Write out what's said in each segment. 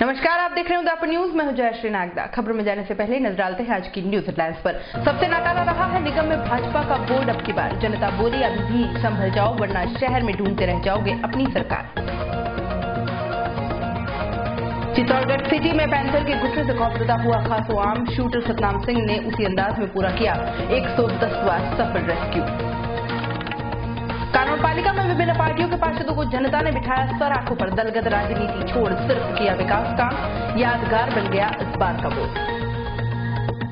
नमस्कार, आप देख रहे हैं उदयपुर न्यूज। मैं हूं जयश्री नागदा। खबर में जाने से पहले नजर डालते हैं आज की न्यूज हेडलाइंस पर। सबसे नाकारा रहा है निगम में भाजपा का बोर्ड। अब की बार जनता बोली अभी भी संभल जाओ, वरना शहर में ढूंढते रह जाओगे अपनी सरकार। चित्तौड़गढ़ सिटी में पैंथर के गुस्से से खौफजदा हुआ खासो आम। शूटर सतनाम सिंह ने उसी अंदाज में पूरा किया 110वां सफल रेस्क्यू। कानून पालिका में विभिन्न पार्टियों के पार्षदों को जनता ने बिठाया सराखों पर। दलगत राजनीति छोड़ सिर्फ किया विकास काम, यादगार बन गया इस बार का वोट।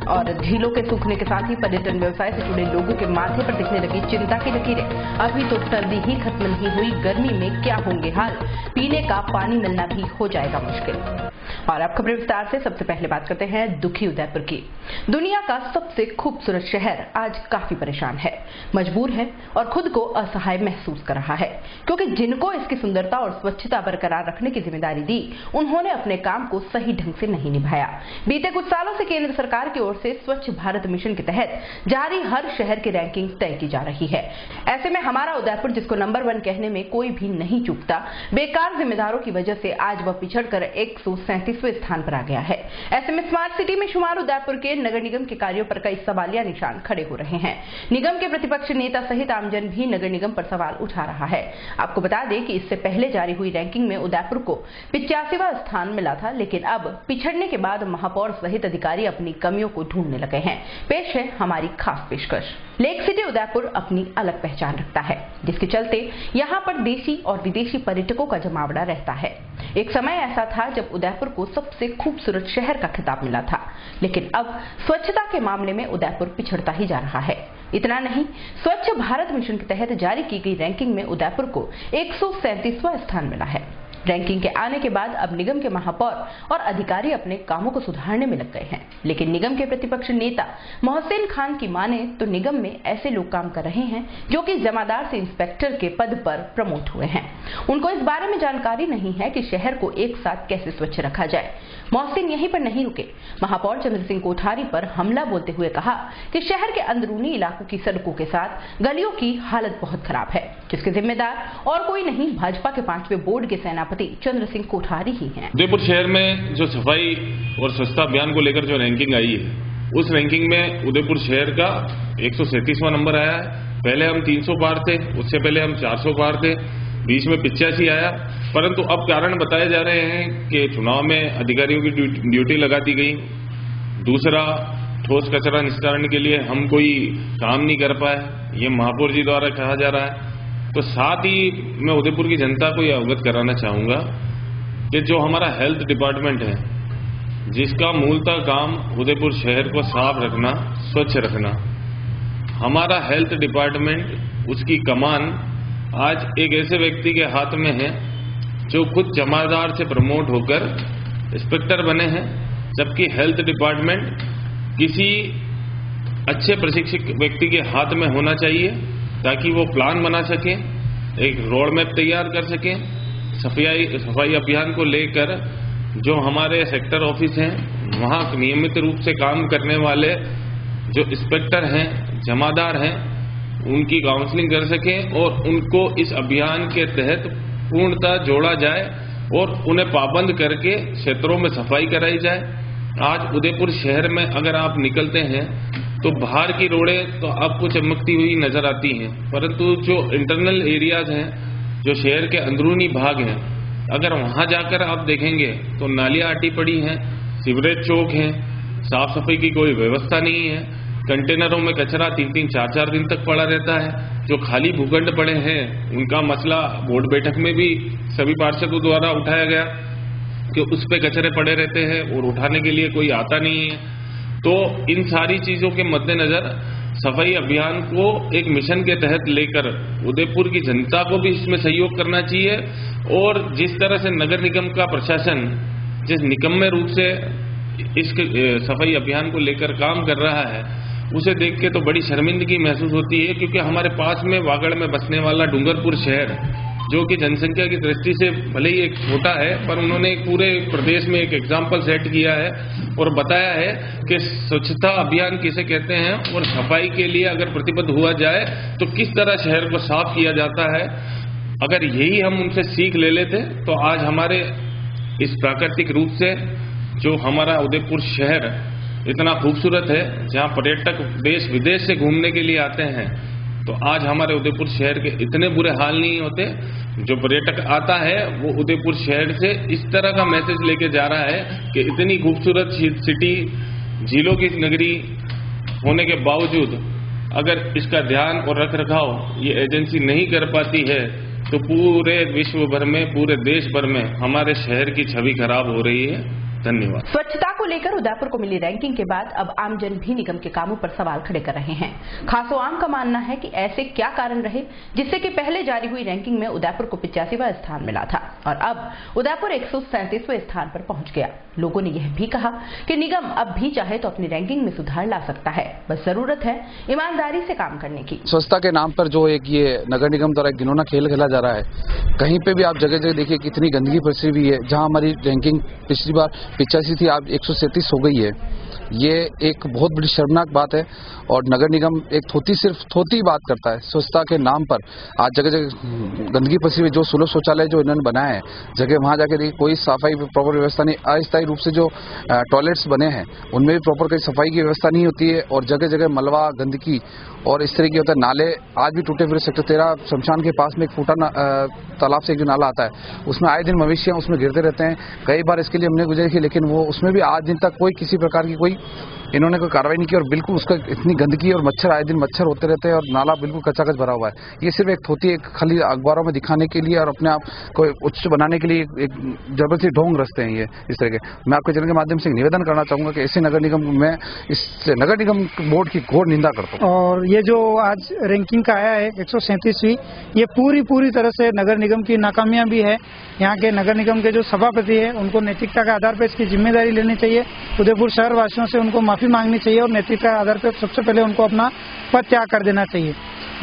और झीलों के सूखने के साथ ही पर्यटन व्यवसाय से जुड़े लोगों के माथे पर दिखने लगी चिंता की लकीरें। अभी तो सर्दी ही खत्म नहीं हुई, गर्मी में क्या होंगे हाल। पीने का पानी मिलना भी हो जाएगा मुश्किल। और अब खबरें विस्तार से। सबसे पहले बात करते हैं दुखी उदयपुर की। दुनिया का सबसे खूबसूरत शहर आज काफी परेशान है, मजबूर है और खुद को असहाय महसूस कर रहा है, क्योंकि जिनको इसकी सुंदरता और स्वच्छता बरकरार रखने की जिम्मेदारी दी, उन्होंने अपने काम को सही ढंग से नहीं निभाया। बीते कुछ सालों से केंद्र सरकार की ओर से स्वच्छ भारत मिशन के तहत जारी हर शहर की रैंकिंग तय की जा रही है। ऐसे में हमारा उदयपुर, जिसको नंबर 1 कहने में कोई भी नहीं चूकता, बेकार जिम्मेदारों की वजह से आज वह पिछड़कर 137वें स्थान पर आ गया है। ऐसे में स्मार्ट सिटी में शुमार उदयपुर के नगर निगम के कार्यों पर कई सवालिया निशान खड़े हो रहे हैं। निगम के प्रतिपक्ष नेता सहित आमजन भी नगर निगम पर सवाल उठा रहा है। आपको बता दें कि इससे पहले जारी हुई रैंकिंग में उदयपुर को 85वां स्थान मिला था, लेकिन अब पिछड़ने के बाद महापौर सहित अधिकारी अपनी कमियों को ढूंढने लगे हैं। पेश है हमारी खास पेशकश। लेक सिटी उदयपुर अपनी अलग पहचान रखता है, जिसके चलते यहाँ पर देशी और विदेशी पर्यटकों का जमावड़ा रहता है। एक समय ऐसा था जब उदयपुर को सबसे खूबसूरत शहर का खिताब मिला था, लेकिन अब स्वच्छता के मामले में उदयपुर पिछड़ता ही जा रहा है। इतना नहीं, स्वच्छ भारत मिशन के तहत जारी की गई रैंकिंग में उदयपुर को 137वां स्थान मिला है। रैंकिंग के आने के बाद अब निगम के महापौर और अधिकारी अपने कामों को सुधारने में लग गए हैं, लेकिन निगम के प्रतिपक्ष नेता मोहसिन खान की माने तो निगम में ऐसे लोग काम कर रहे हैं जो कि जमादार से इंस्पेक्टर के पद पर प्रमोट हुए हैं। उनको इस बारे में जानकारी नहीं है कि शहर को एक साथ कैसे स्वच्छ रखा जाए। मोहसिन यहीं पर नहीं रुके, महापौर चंद्र सिंह कोठारी पर हमला बोलते हुए कहा कि शहर के अंदरूनी इलाकों की सड़कों के साथ गलियों की हालत बहुत खराब है, जिसके जिम्मेदार और कोई नहीं, भाजपा के 5वें बोर्ड के सेनापति चंद्र सिंह कोठारी ही हैं। उदयपुर शहर में जो सफाई और स्वच्छता अभियान को लेकर जो रैंकिंग आई है, उस रैंकिंग में उदयपुर शहर का 137वां नंबर आया है। पहले हम 300 पार थे, उससे पहले हम 400 पार थे, बीच में 85 आया। परंतु अब कारण बताए जा रहे हैं कि चुनाव में अधिकारियों की ड्यूटी लगा दी गई। दूसरा, ठोस कचरा निस्तारण के लिए हम कोई काम नहीं कर पाए, ये महापौर जी द्वारा कहा जा रहा है। तो साथ ही मैं उदयपुर की जनता को यह अवगत कराना चाहूंगा कि जो हमारा हेल्थ डिपार्टमेंट है, जिसका मूलतः काम उदयपुर शहर को साफ रखना, स्वच्छ रखना, हमारा हेल्थ डिपार्टमेंट, उसकी कमान आज एक ऐसे व्यक्ति के हाथ में है जो खुद जमादार से प्रमोट होकर इंस्पेक्टर बने हैं, जबकि हेल्थ डिपार्टमेंट किसी अच्छे प्रशिक्षित व्यक्ति के हाथ में होना चाहिए, ताकि वो प्लान बना सके, एक रोड मैप तैयार कर सके। सफाई अभियान को लेकर जो हमारे सेक्टर ऑफिस हैं, वहाँ नियमित रूप से काम करने वाले जो इंस्पेक्टर हैं, जमादार हैं, उनकी काउंसलिंग कर सके और उनको इस अभियान के तहत पूर्णतः जोड़ा जाए और उन्हें पाबंद करके क्षेत्रों में सफाई कराई जाए। आज उदयपुर शहर में अगर आप निकलते हैं तो बाहर की रोडें तो आपको चमकती हुई नजर आती हैं, परंतु जो इंटरनल एरियाज हैं, जो शहर के अंदरूनी भाग हैं, अगर वहां जाकर आप देखेंगे तो नालियां अटी पड़ी हैं, सीवरेज चौक हैं, साफ सफाई की कोई व्यवस्था नहीं है। कंटेनरों में कचरा 3-3, 4-4 दिन तक पड़ा रहता है। जो खाली भूखंड पड़े हैं, उनका मसला बोर्ड बैठक में भी सभी पार्षदों द्वारा उठाया गया कि उस पे कचरे पड़े रहते हैं और उठाने के लिए कोई आता नहीं है। तो इन सारी चीजों के मद्देनजर सफाई अभियान को एक मिशन के तहत लेकर उदयपुर की जनता को भी इसमें सहयोग करना चाहिए। और जिस तरह से नगर निगम का प्रशासन जिस निकम्मे रूप से इस सफाई अभियान को लेकर काम कर रहा है, उसे देख के तो बड़ी शर्मिंदगी महसूस होती है, क्योंकि हमारे पास में वागड़ में बसने वाला डूंगरपुर शहर, जो कि जनसंख्या की दृष्टि से भले ही एक छोटा है, पर उन्होंने पूरे प्रदेश में एक एग्जाम्पल सेट किया है और बताया है कि स्वच्छता अभियान किसे कहते हैं और सफाई के लिए अगर प्रतिबद्ध हुआ जाए तो किस तरह शहर को साफ किया जाता है। अगर यही हम उनसे सीख ले लेते तो आज हमारे इस प्राकृतिक रूप से जो हमारा उदयपुर शहर इतना खूबसूरत है, जहां पर्यटक देश विदेश से घूमने के लिए आते हैं, तो आज हमारे उदयपुर शहर के इतने बुरे हाल नहीं होते। जो पर्यटक आता है वो उदयपुर शहर से इस तरह का मैसेज लेके जा रहा है कि इतनी खूबसूरत सिटी, झीलों की नगरी होने के बावजूद अगर इसका ध्यान और रख रखाव ये एजेंसी नहीं कर पाती है तो पूरे विश्व भर में, पूरे देश भर में हमारे शहर की छवि खराब हो रही है। धन्यवाद। स्वच्छता को लेकर उदयपुर को मिली रैंकिंग के बाद अब आमजन भी निगम के कामों पर सवाल खड़े कर रहे हैं। खासोआम का मानना है कि ऐसे क्या कारण रहे जिससे कि पहले जारी हुई रैंकिंग में उदयपुर को 85वां स्थान मिला था और अब उदयपुर 137वें स्थान पर पहुंच गया। लोगों ने यह भी कहा कि निगम अब भी चाहे तो अपनी रैंकिंग में सुधार ला सकता है, बस जरूरत है ईमानदारी से काम करने की। स्वच्छता के नाम पर जो एक ये नगर निगम द्वारा एक घिनौना खेल खेला जा रहा है, कहीं पे भी आप जगह जगह देखिए कितनी गंदगी पसरी हुई है। जहां हमारी रैंकिंग पिछली बार 85 थी, आज 137 हो गई है। ये एक बहुत बड़ी शर्मनाक बात है और नगर निगम एक सिर्फ थोती बात करता है। स्वच्छता के नाम पर आज जगह जगह गंदगी पसी हुई, जो सुलभ शौचालय जो इन्होंने बनाए हैं जगह, वहां जाके देखिए कोई सफाई प्रॉपर व्यवस्था नहीं। अस्थायी रूप से जो टॉयलेट्स बने हैं उनमें भी प्रॉपर कोई सफाई की व्यवस्था नहीं होती है और जगह जगह मलबा, गंदगी और इस तरह की होता है। नाले आज भी टूटे फिरे। सेक्टर 13 शमशान के पास में एक फूटा तालाब से एक जो नाला आता है उसमें आए दिन मवेशियां उसमें गिरते रहते हैं। कई बार इसके लिए हमने गुजारिश की, लेकिन वो उसमें भी आज दिन तक कोई किसी प्रकार की कोई इन्होंने कोई कार्रवाई नहीं की और बिल्कुल उसका इतनी गंदगी और मच्छर आए दिन मच्छर होते रहते हैं और नाला बिल्कुल कच्चा भरा हुआ है। ये सिर्फ एक थोती एक खाली अखबारों में दिखाने के लिए और अपने आप को उच्च बनाने के लिए एक जबरदस्ती ढोंग रचते हैं ये इस तरह के। मैं आपके चैनल के माध्यम से निवेदन करना चाहूंगा कि ऐसे नगर निगम में इस नगर निगम बोर्ड की घोर निंदा करता हूँ। और ये जो आज रैंकिंग का आया है 137वीं, ये पूरी तरह से नगर निगम की नाकामियां भी है। यहाँ के नगर निगम के जो सभापति है उनको नैतिकता के आधार पर इसकी जिम्मेदारी लेनी चाहिए। उदयपुर शहर वासियों से उनको माफी मांगनी चाहिए और नैतिकता के आधार पर सबसे पहले उनको अपना पद त्याग कर देना चाहिए।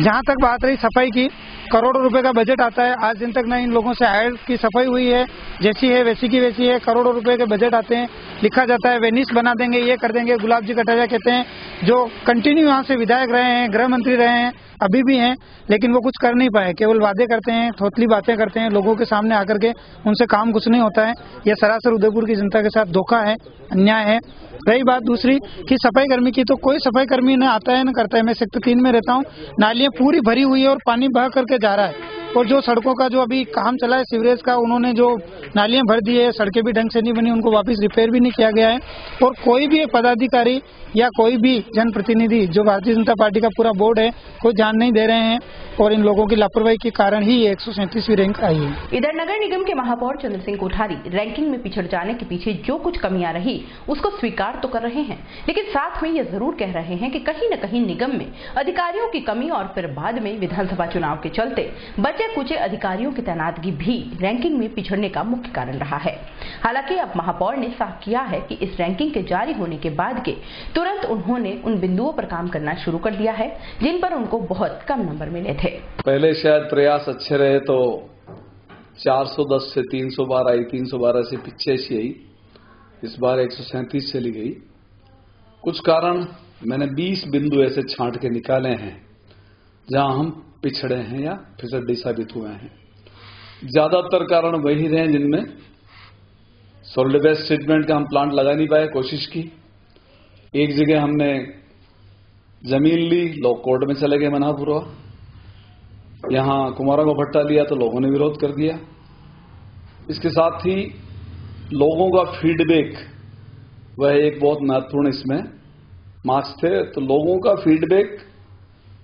जहाँ तक बात रही सफाई की, करोड़ों रुपए का बजट आता है, आज दिन तक न इन लोगों से हायर की सफाई हुई है। जैसी है वैसी की वैसी है। करोड़ों रुपए के बजट आते हैं, लिखा जाता है वेनिस बना देंगे, ये कर देंगे। गुलाब जी कटारिया कहते हैं, जो कंटिन्यू यहाँ से विधायक रहे हैं, गृह मंत्री रहे हैं, अभी भी हैं, लेकिन वो कुछ कर नहीं पाए। केवल वादे करते हैं, थोतली बातें करते हैं, लोगों के सामने आकर के उनसे काम कुछ नहीं होता है। यह सरासर उदयपुर की जनता के साथ धोखा है, अन्याय है। रही बात दूसरी कि सफाई कर्मी की, तो कोई सफाई कर्मी न आता है न करता है। मैं सेक्टर 3 में रहता हूँ, नालियां पूरी भरी हुई है और पानी बह करके जा रहा है। और जो सड़कों का जो अभी काम चला है सीवरेज का, उन्होंने जो नालियां भर दी है, सड़कें भी ढंग से नहीं बनी, उनको वापस रिपेयर भी नहीं किया गया है। और कोई भी पदाधिकारी या कोई भी जनप्रतिनिधि, जो भारतीय जनता पार्टी का पूरा बोर्ड है, कोई ध्यान नहीं दे रहे हैं और इन लोगों की लापरवाही के कारण ही ये 137वीं रैंक आई है। इधर नगर निगम के महापौर चंद्र सिंह कोठारी रैंकिंग में पिछड़ जाने के पीछे जो कुछ कमियां रही उसको स्वीकार तो कर रहे हैं, लेकिन साथ में ये जरूर कह रहे हैं कि कहीं न कहीं निगम में अधिकारियों की कमी और फिर बाद में विधानसभा चुनाव के चलते बचे कुचे अधिकारियों की तैनातगी भी रैंकिंग में पिछड़ने का मुख्य कारण रहा है। हालांकि अब महापौर ने साफ किया है कि इस रैंकिंग के जारी होने के बाद के तुरंत उन्होंने उन बिंदुओं पर काम करना शुरू कर दिया है जिन पर उनको बहुत कम नंबर मिले थे। पहले शायद प्रयास अच्छे रहे तो 410 से 312 आई, 312 से 85 आई, इस बार 137 चली गई। कुछ कारण मैंने 20 बिंदु ऐसे छांट के निकाले हैं जहां हम पिछड़े हैं या फिसड्डी साबित हुए हैं। ज्यादातर कारण वही रहे जिनमें सॉलिड वेस्ट ट्रीटमेंट का हम प्लांट लगा नहीं पाए, कोशिश की। एक जगह हमने जमीन ली, लोग कोर्ट में चले गए, मनापुर हुआ। यहां कुमारों का भट्टा लिया तो लोगों ने विरोध कर दिया। इसके साथ ही लोगों का फीडबैक, वह एक बहुत महत्वपूर्ण इसमें मार्क्स थे। तो लोगों का फीडबैक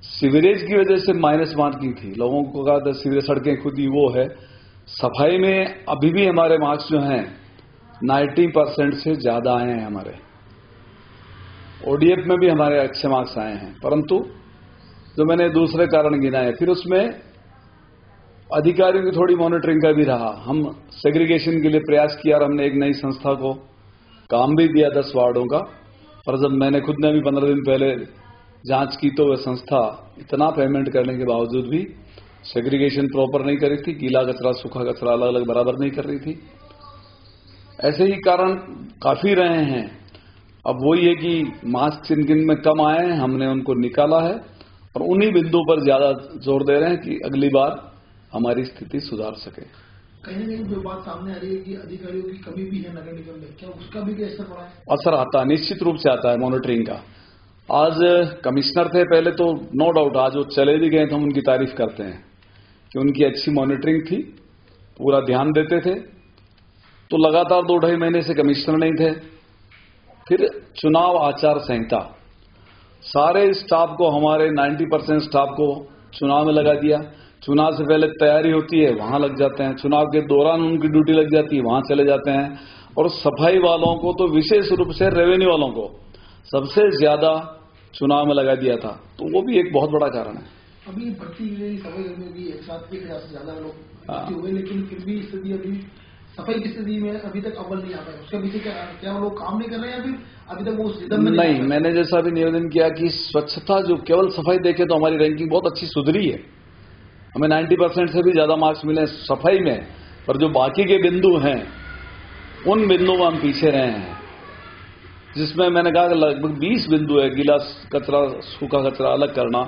सीवरेज की वजह से माइनस मार्किंग थी। लोगों को कहा सीवरेज सड़कें खुद ही वो है। सफाई में अभी भी हमारे मार्क्स जो हैं 90% से ज्यादा आए हैं। हमारे ओडीएफ में भी हमारे अच्छे मार्क्स आए हैं, परंतु जो मैंने दूसरे कारण गिनाए, फिर उसमें अधिकारियों की थोड़ी मॉनिटरिंग का भी रहा। हम सेग्रीगेशन के लिए प्रयास किया और हमने एक नई संस्था को काम भी दिया 10 वार्डों का। पर जब मैंने खुद ने भी 15 दिन पहले जांच की तो वह संस्था इतना पेमेंट करने के बावजूद भी सेग्रीगेशन प्रॉपर नहीं करी थी। गीला कचरा, सूखा कचरा अलग अलग बराबर नहीं कर रही थी। ऐसे ही कारण काफी रहे हैं। अब वही है कि मार्क्स जिन जिन में कम आए हैं हमने उनको निकाला है और उन्हीं बिंदुओं पर ज्यादा जोर दे रहे हैं कि अगली बार हमारी स्थिति सुधार सके। कहीं ना कहीं जो बात सामने आ रही है कि अधिकारियों की कमी भी है नगर निगम में, क्या उसका भी क्या असर पड़ा है? असर आता है, निश्चित रूप से आता है मॉनिटरिंग का। आज कमिश्नर थे पहले तो नो डाउट, आज वो चले भी गए तो हम उनकी तारीफ करते हैं कि उनकी अच्छी मॉनिटरिंग थी, पूरा ध्यान देते थे। तो लगातार 2-2.5 महीने से कमिश्नर नहीं थे। फिर चुनाव आचार संहिता, सारे स्टाफ को, हमारे 90% स्टाफ को चुनाव में लगा दिया। चुनाव से पहले तैयारी होती है, वहां लग जाते हैं। चुनाव के दौरान उनकी ड्यूटी लग जाती है, वहां चले जाते हैं। और सफाई वालों को तो विशेष रूप से रेवेन्यू वालों को सबसे ज्यादा चुनाव में लगा दिया था। तो वो भी एक बहुत बड़ा कारण है। अभी भर्ती हुई सफाई कर्मियों की एक साथ 1,000 से ज्यादा लोग भर्ती हुए, लेकिन फिर भी स्थिति अभी सफाई की स्थिति में अभी तक अव्वल नहीं आ पाए। उसका पीछे क्या वो लोग काम नहीं कर रहे हैं? अभी अभी तक वो रिदम में नहीं। मैंने जैसा भी निवेदन किया कि स्वच्छता, जो केवल सफाई देखे तो हमारी रैंकिंग बहुत अच्छी सुधरी है, हमें 90% से भी ज्यादा मार्क्स मिले सफाई में। पर जो बाकी के बिंदु हैं, उन बिंदुओं में हम पीछे रहे हैं, जिसमें मैंने कहा कि लगभग 20 बिंदु है। गीला कचरा, सूखा कचरा अलग करना,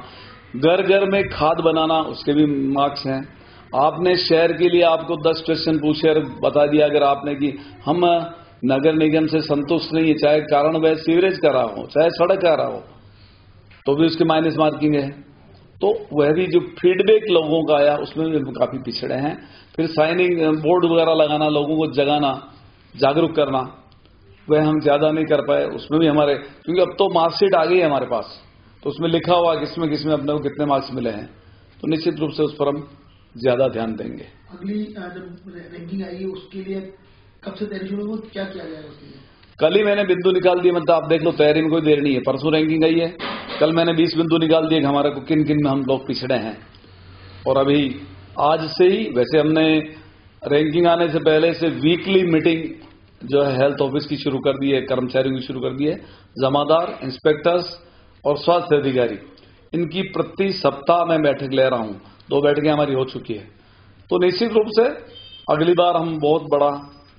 घर घर में खाद बनाना, उसके भी मार्क्स हैं। आपने शहर के लिए आपको 10 क्वेश्चन पूछे और बता दिया अगर आपने कि हम नगर निगम से संतुष्ट नहीं है, चाहे कारण वह सीवरेज का रहा हो, चाहे सड़क का रहा हो, तो भी उसकी माइनस मार्किंग है। तो वह भी जो फीडबैक लोगों का आया, उसमें भी हम काफी पिछड़े हैं। फिर साइनिंग बोर्ड वगैरह लगाना, लोगों को जगाना, जागरूक करना, वह हम ज्यादा नहीं कर पाए। उसमें भी हमारे, क्योंकि अब तो मार्कशीट आ गई है हमारे पास, तो उसमें लिखा हुआ किसमें किसमें अपने को कितने मार्क्स मिले हैं, तो निश्चित रूप से उस पर हम ज्यादा ध्यान देंगे। अगली जब रैंकिंग आएगी उसके लिए कब से तैयारी शुरू होगी, क्या किया जाएगा उसके लिए? कल ही मैंने बिंदु निकाल दिए, मतलब आप देख लो, तैयारी में कोई देर नहीं है। परसों रैंकिंग आई है, कल मैंने 20 बिंदु निकाल दिए कि हमारे को किन किन में हम लोग पिछड़े हैं। और अभी आज से ही, वैसे हमने रैंकिंग आने से पहले से वीकली मीटिंग जो है हेल्थ ऑफिस की शुरू कर दी है, कर्मचारियों की शुरू कर दी है। जमादार, इंस्पेक्टर्स और स्वास्थ्य अधिकारी, इनकी प्रति सप्ताह मैं बैठक ले रहा हूं। 2 बैठकें हमारी हो चुकी है। तो निश्चित रूप से अगली बार हम बहुत बड़ा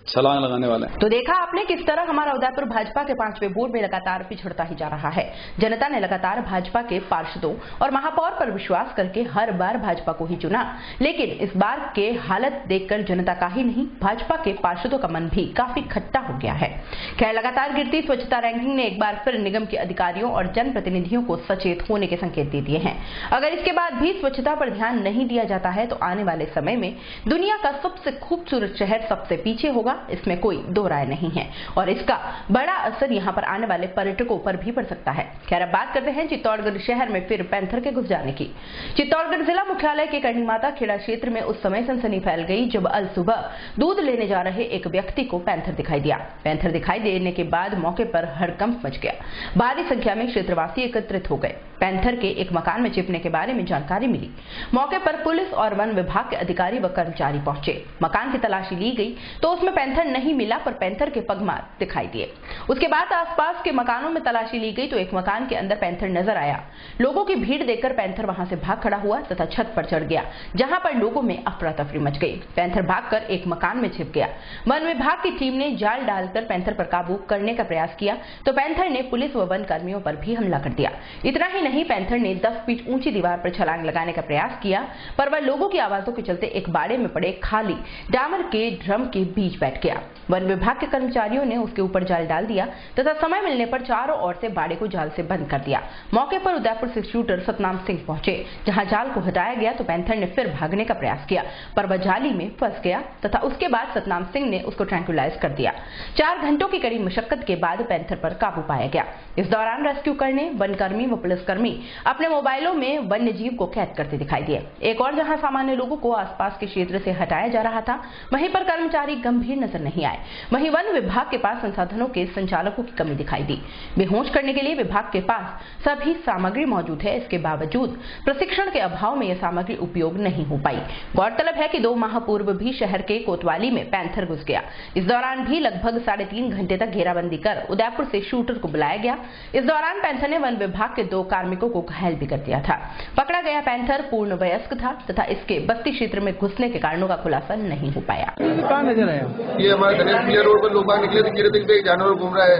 छलांग लगाने वाले हैं। तो देखा आपने किस तरह हमारा उदयपुर भाजपा के 5वें बोर्ड में लगातार पिछड़ता ही जा रहा है। जनता ने लगातार भाजपा के पार्षदों और महापौर पर विश्वास करके हर बार भाजपा को ही चुना, लेकिन इस बार के हालत देखकर जनता का ही नहीं, भाजपा के पार्षदों का मन भी काफी खट्टा हो गया है। खैर, लगातार गिरती स्वच्छता रैंकिंग ने एक बार फिर निगम के अधिकारियों और जनप्रतिनिधियों को सचेत होने के संकेत दे दिए हैं। अगर इसके बाद भी स्वच्छता पर ध्यान नहीं दिया जाता है तो आने वाले समय में दुनिया का सबसे खूबसूरत शहर सबसे पीछे होगा, इसमें कोई दो राय नहीं है। और इसका बड़ा असर यहां पर आने वाले पर्यटकों पर भी पड़ सकता है। खैर, अब बात करते हैं चित्तौड़गढ़ शहर में फिर पैंथर के घुस जाने की। चित्तौड़गढ़ जिला मुख्यालय के करनी माता खेड़ा क्षेत्र में उस समय सनसनी फैल गई जब अल सुबह दूध लेने जा रहे एक व्यक्ति को पैंथर दिखाई दिया। पैंथर दिखाई देने के बाद मौके पर हड़कंप मच गया। भारी संख्या में क्षेत्रवासी एकत्रित हो गए। पैंथर के एक मकान में छिपने के बारे में जानकारी मिली। मौके पर पुलिस और वन विभाग के अधिकारी व कर्मचारी पहुंचे। मकान की तलाशी ली गई तो उसमें पैंथर नहीं मिला, पर पैंथर के पगमार दिखाई दिए। उसके बाद आसपास के मकानों में तलाशी ली गई तो एक मकान के अंदर पैंथर नजर आया। लोगों की भीड़ देखकर पैंथर वहां से भाग खड़ा हुआ तथा छत पर चढ़ गया, जहां पर लोगों में अफरा तफरी मच गई। पैंथर भागकर एक मकान में छिप गया। वन विभाग की टीम ने जाल डालकर पैंथर पर काबू करने का प्रयास किया तो पैंथर ने पुलिस व वन कर्मियों पर भी हमला कर दिया। इतना ही नहीं, पैंथर ने 10 फीट ऊंची दीवार पर छलांग लगाने का प्रयास किया, पर वह लोगों की आवाजों के चलते एक बाड़े में पड़े खाली डामर के ड्रम के बीच बैठ गया। वन विभाग के कर्मचारियों ने उसके ऊपर जाल डाल दिया तथा समय मिलने पर चारों ओर से बाड़े को जाल से बंद कर दिया। मौके पर उदयपुर से शूटर सतनाम सिंह पहुंचे। जहां जाल को हटाया गया तो पैंथर ने फिर भागने का प्रयास किया, पर वह जाली में फंस गया तथा उसके बाद सतनाम सिंह ने उसको ट्रैंक्विलाइज कर दिया। 4 घंटों की कड़ी मशक्कत के बाद पैंथर पर काबू पाया गया। इस दौरान रेस्क्यू करने वनकर्मी व पुलिसकर्मी अपने मोबाइलों में वन्य जीव को कैद करते दिखाई दिए। एक और जहां सामान्य लोगों को आसपास के क्षेत्र से हटाया जा रहा था, वहीं पर कर्मचारी गंभीर नजर नहीं आए। वहीं वन विभाग के पास संसाधनों के संचालकों की कमी दिखाई दी। बेहोश करने के लिए विभाग के पास सभी सामग्री मौजूद है, इसके बावजूद प्रशिक्षण के अभाव में यह सामग्री उपयोग नहीं हो पाई। गौरतलब है कि 2 माह पूर्व भी शहर के कोतवाली में पैंथर घुस गया। इस दौरान भी लगभग 3.5 घंटे तक घेराबंदी कर उदयपुर से शूटर को बुलाया गया। इस दौरान पैंथर ने वन विभाग के 2 कार्मिकों को घायल भी कर दिया था। पकड़ा गया पैंथर पूर्ण वयस्क था तथा इसके बस्ती क्षेत्र में घुसने के कारणों का खुलासा नहीं हो पाया। कहाँ नजर आया? ये हमारे गणेश प्रिया रोड पर लोग निकले थे, गिरे थे, जानवर घूम रहा है,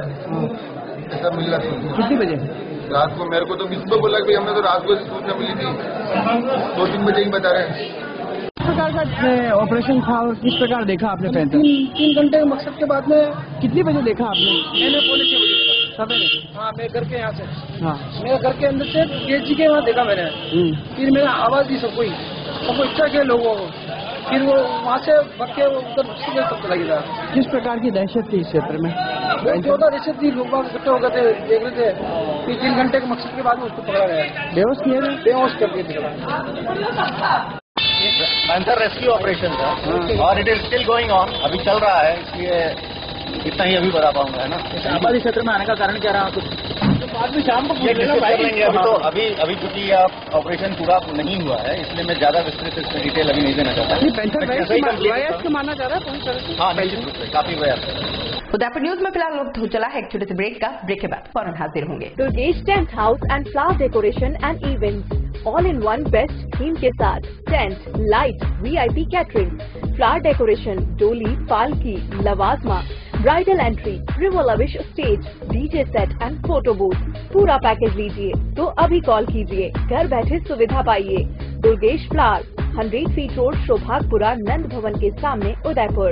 ऐसा मिल रहा था। कितनी बजे? रात को। मेरे को तो किसी को बोला कि हमने तो रात को सूचना मिली थी, 2-3 बजे ही बता रहे हैं। प्रकार का ऑपरेशन था और किस प्रकार देखा आपने पैंथर? 3 घंटे मकसद के बाद में। कितनी बजे देखा आपने? मैंने पौने 6 बजे सवेरे। हाँ, मैं घर के यहाँ से, हाँ, मेरे घर के अंदर से गेट जी के वहाँ देखा मैंने। फिर मेरा आवाज दी सबको इच्छा के लोगों को, फिर वो वहाँ से भग के वो उधर सीधे सब चला गया। किस प्रकार की दहशत थी इस क्षेत्र में? बहुत ज्यादा दहशत थी, लोग इकट्ठे हो गए थे, देख रहे थे। फिर 3 घंटे के मकसद के बाद में उसको पकड़ा गया। बेहोश किया गया? बेहोश कर दिया। पैंथर रेस्क्यू ऑपरेशन था और it is still going on, अभी चल रहा है, इसलिए इतना ही अभी बता पाऊंगा, है ना। आबादी क्षेत्र में आने का कारण क्या रहा? कुछ बाद में शाम को ये डिस्कस कर लेंगे। अभी चूंकि ऑपरेशन पूरा नहीं हुआ है, इसलिए मैं ज्यादा विस्तृत इसमें डिटेल अभी नहीं देना चाहता। वयस्क माना जा रहा है पूरी तरह से? हाँ, निश्चित रूप से काफी वयस्क। उदयपुर न्यूज में फिलहाल वक्त हो चला है एक छोटे से ब्रेक का। ब्रेक के बाद फौरन हाजिर होंगे। Durgesh tent house and flower decoration and events all in one best theme के साथ tent, light, VIP catering, flower decoration, डोली, पालकी, लवाजमा, bridal entry, river lavish stage, DJ set and photo booth. पूरा पैकेज लीजिए तो अभी कॉल कीजिए, घर बैठे सुविधा पाइए। Durgesh flower, 100 feet road, Shobhagpura, Nand Bhawan के सामने, उदयपुर।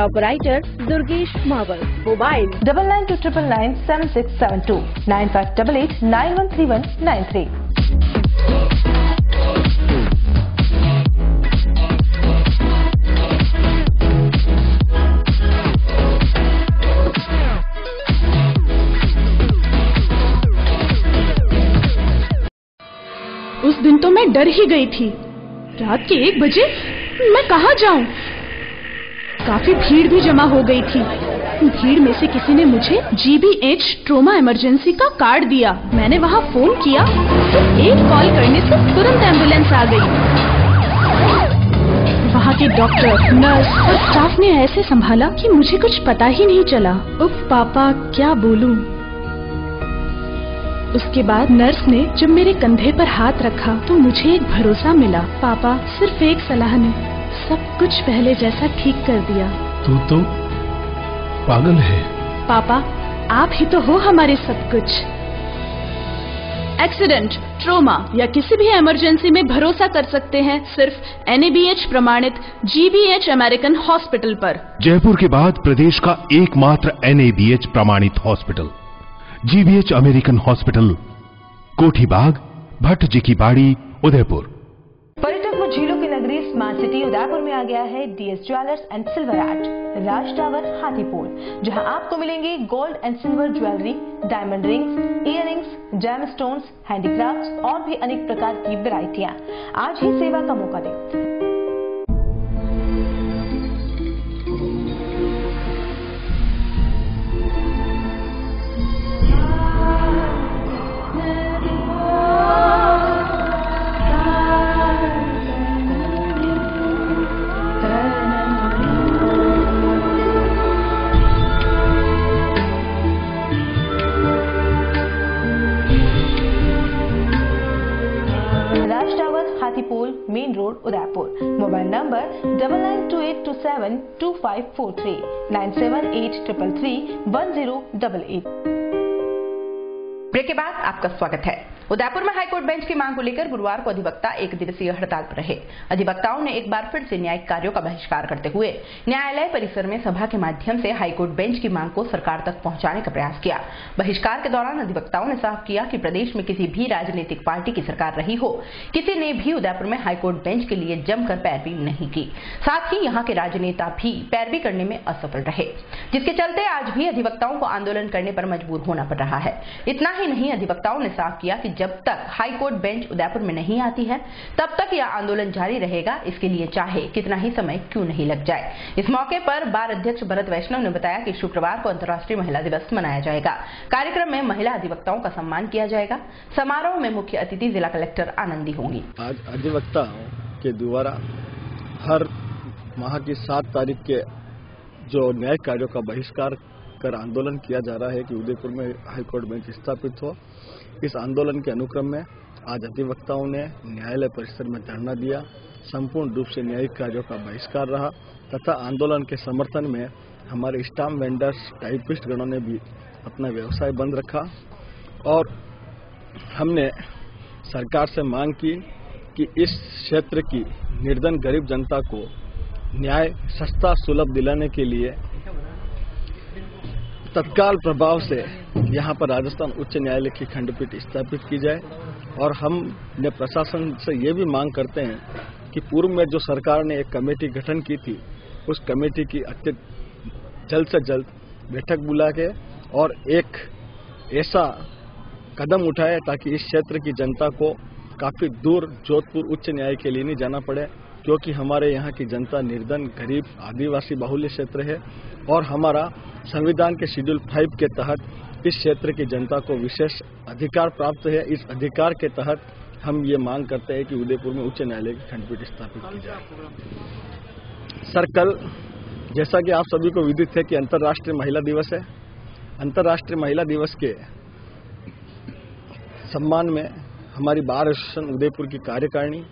ऑपरेटर दुर्गेश मावल। मोबाइल 9929997672 9588913193। उस दिन तो मैं डर ही गई थी। रात के 1 बजे मैं कहाँ जाऊं? काफी भीड़ भी जमा हो गई थी। भीड़ में से किसी ने मुझे GBH ट्रोमा इमरजेंसी का कार्ड दिया। मैंने वहाँ फोन किया तो एक कॉल करने से तुरंत एम्बुलेंस आ गई। वहाँ के डॉक्टर, नर्स और स्टाफ ने ऐसे संभाला कि मुझे कुछ पता ही नहीं चला। उफ पापा, क्या बोलूं। उसके बाद नर्स ने जब मेरे कंधे पर हाथ रखा तो मुझे एक भरोसा मिला। पापा, सिर्फ एक सलाह ने सब कुछ पहले जैसा ठीक कर दिया। तू तो पागल है। पापा, आप ही तो हो हमारे सब कुछ। एक्सीडेंट, ट्रोमा या किसी भी इमरजेंसी में भरोसा कर सकते हैं सिर्फ NABH प्रमाणित GBH अमेरिकन हॉस्पिटल पर। जयपुर के बाद प्रदेश का एकमात्र NABH प्रमाणित hospital GBH American hospital, Kothibagh, Bhatt ji की बाड़ी, उदयपुर। पर्यटक व झीलों की नगरी स्मार्ट सिटी उदयपुर में आ गया है DS jewellers and silver art, Raj tower, Hathipol, जहां आपको मिलेंगे gold and silver jewellery, diamond rings, earrings, gem stones, handicrafts और भी अनेक प्रकार की वैरायटियां। आज ही सेवा का मौका दें। Hathipol, main road, Udaipur. Mobile number 9928272543 9783331088। Break के बाद आपका स्वागत है। उदयपुर में हाईकोर्ट बेंच की मांग को लेकर गुरुवार को अधिवक्ता 1 दिवसीय हड़ताल पर रहे। अधिवक्ताओं ने एक बार फिर से न्यायिक कार्यों का बहिष्कार करते हुए न्यायालय परिसर में सभा के माध्यम से हाईकोर्ट बेंच की मांग को सरकार तक पहुंचाने का प्रयास किया। बहिष्कार के दौरान अधिवक्ताओं ने साफ किया कि प्रदेश में किसी भी राजनीतिक पार्टी की सरकार रही हो, किसी ने भी उदयपुर में हाईकोर्ट बेंच के लिए जमकर पैरवी नहीं की। साथ ही यहाँ के राजनेता भी पैरवी करने में असफल रहे, जिसके चलते आज भी अधिवक्ताओं को आंदोलन करने पर मजबूर होना पड़ रहा है। इतना ही नहीं, अधिवक्ताओं ने साफ किया कि जब तक हाई कोर्ट बेंच उदयपुर में नहीं आती है तब तक यह आंदोलन जारी रहेगा। इसके लिए चाहे कितना ही समय क्यों नहीं लग जाए। इस मौके पर बार अध्यक्ष भरत वैष्णव ने बताया कि शुक्रवार को अंतर्राष्ट्रीय महिला दिवस मनाया जाएगा। कार्यक्रम में महिला अधिवक्ताओं का सम्मान किया जाएगा। समारोह में मुख्य अतिथि जिला कलेक्टर आनंदी होंगी। आज अधिवक्ताओं के द्वारा हर माह की 7 तारीख के जो न्यायिक कार्यों का बहिष्कार कर आंदोलन किया जा रहा है कि उदयपुर में हाईकोर्ट बेंच स्थापित हो। इस आंदोलन के अनुक्रम में आज अधिवक्ताओं ने न्यायालय परिसर में धरना दिया। संपूर्ण रूप से न्यायिक कार्यों का बहिष्कार रहा तथा आंदोलन के समर्थन में हमारे स्टाम्प वेंडर्स, टाइपिस्ट गणों ने भी अपना व्यवसाय बंद रखा और हमने सरकार से मांग की कि इस क्षेत्र की निर्धन गरीब जनता को न्याय सस्ता सुलभ दिलाने के लिए तत्काल प्रभाव से यहाँ पर राजस्थान उच्च न्यायालय की खंडपीठ स्थापित की जाए। और हमने प्रशासन से ये भी मांग करते हैं कि पूर्व में जो सरकार ने एक कमेटी गठन की थी, उस कमेटी की जल्द से जल्द बैठक बुला के और एक ऐसा कदम उठाए ताकि इस क्षेत्र की जनता को काफी दूर जोधपुर उच्च न्यायालय के लिए नहीं जाना पड़े, क्योंकि हमारे यहाँ की जनता निर्धन, गरीब, आदिवासी बाहुल्य क्षेत्र है और हमारा संविधान के शेड्यूल 5 के तहत इस क्षेत्र की जनता को विशेष अधिकार प्राप्त है। इस अधिकार के तहत हम ये मांग करते हैं कि उदयपुर में उच्च न्यायालय की खंडपीठ स्थापित की जाए। सर, कल जैसा कि आप सभी को विदित है कि अंतर्राष्ट्रीय महिला दिवस है। अंतर्राष्ट्रीय महिला दिवस के सम्मान में हमारी बार एसोसिएशन उदयपुर की कार्यकारिणी